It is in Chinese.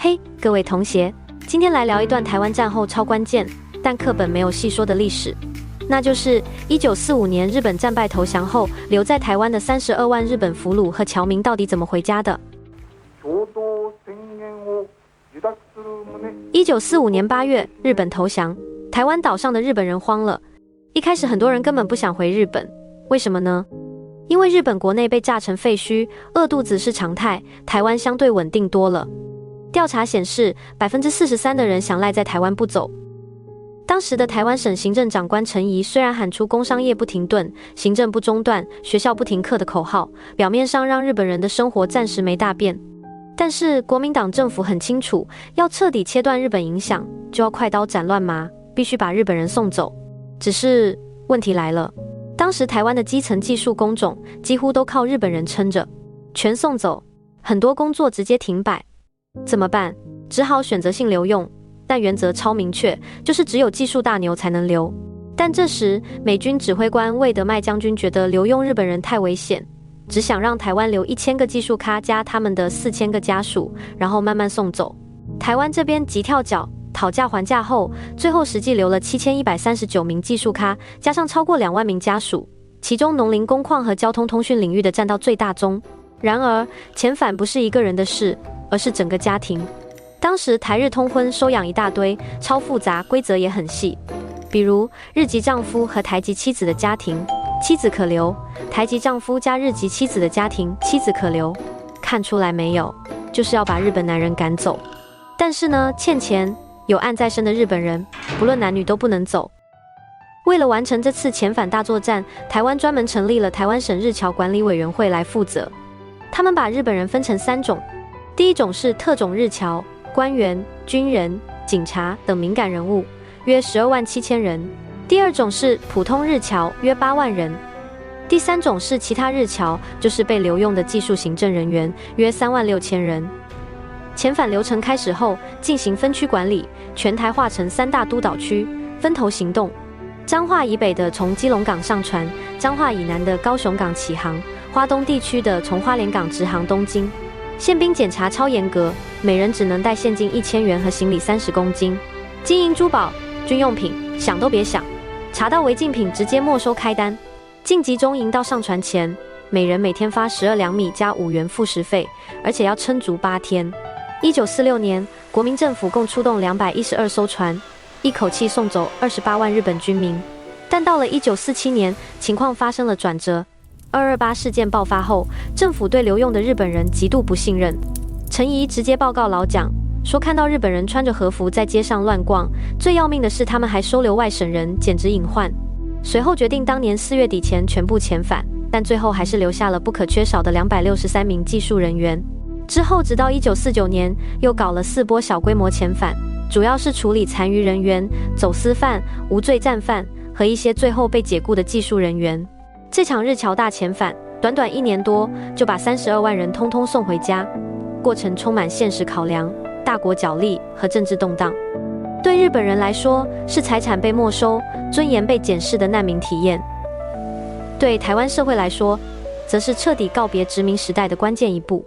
嘿，各位同学，今天来聊一段台湾战后超关键，但课本没有细说的历史，那就是1945年日本战败投降后，留在台湾的32万日本俘虏和侨民到底怎么回家的。1945年8月，日本投降，台湾岛上的日本人慌了。一开始很多人根本不想回日本，为什么呢？因为日本国内被炸成废墟，饿肚子是常态，台湾相对稳定多了。调查显示，43%的人想赖在台湾不走。当时的台湾省行政长官陈仪虽然喊出工商业不停顿、行政不中断、学校不停课的口号，表面上让日本人的生活暂时没大变，但是国民党政府很清楚，要彻底切断日本影响，就要快刀斩乱麻，必须把日本人送走。只是问题来了，当时台湾的基层技术工种几乎都靠日本人撑着，全送走，很多工作直接停摆。怎么办？只好选择性留用，但原则超明确，就是只有技术大牛才能留。但这时，美军指挥官魏德迈将军觉得留用日本人太危险，只想让台湾留1000个技术咖加他们的4000个家属，然后慢慢送走。台湾这边急跳脚，讨价还价后，最后实际留了7139名技术咖，加上超过2万名家属，其中农林工矿和交通通讯领域的占到最大宗。然而，遣返不是一个人的事，而是整个家庭。当时台日通婚收养一大堆，超复杂，规则也很细。比如日籍丈夫和台籍妻子的家庭，妻子可留；台籍丈夫加日籍妻子的家庭，妻子可留。看出来没有？就是要把日本男人赶走。但是呢，欠钱、有案在身的日本人，不论男女都不能走。为了完成这次遣返大作战，台湾专门成立了台湾省日侨管理委员会来负责。他们把日本人分成3种，第一种是特种日侨，官员、军人、警察等敏感人物，约12万7千人；第二种是普通日侨，约8万人；第三种是其他日侨，就是被留用的技术行政人员，约3万6千人。遣返流程开始后，进行分区管理，全台划成3大督导区，分头行动。彰化以北的从基隆港上船，彰化以南的高雄港起航，花东地区的从花莲港直航东京。宪兵检查超严格，每人只能带现金1000元和行李30公斤。金银珠宝、军用品，想都别想。查到违禁品直接没收开单。进集中营到上船前，每人每天发12两米加5元副食费，而且要撑足8天。1946年，国民政府共出动212艘船，一口气送走28万日本军民。但到了1947年，情况发生了转折。228事件爆发后，政府对留用的日本人极度不信任。陈仪直接报告老蒋，说看到日本人穿着和服在街上乱逛，最要命的是他们还收留外省人，简直隐患。随后决定当年4月底前全部遣返，但最后还是留下了不可缺少的263名技术人员。之后直到1949年，又搞了4波小规模遣返，主要是处理残余人员、走私犯、无罪战犯和一些最后被解雇的技术人员。这场日侨大遣返，短短1年多就把32万人通通送回家，过程充满现实考量、大国角力和政治动荡。对日本人来说，是财产被没收、尊严被检视的难民体验；对台湾社会来说，则是彻底告别殖民时代的关键一步。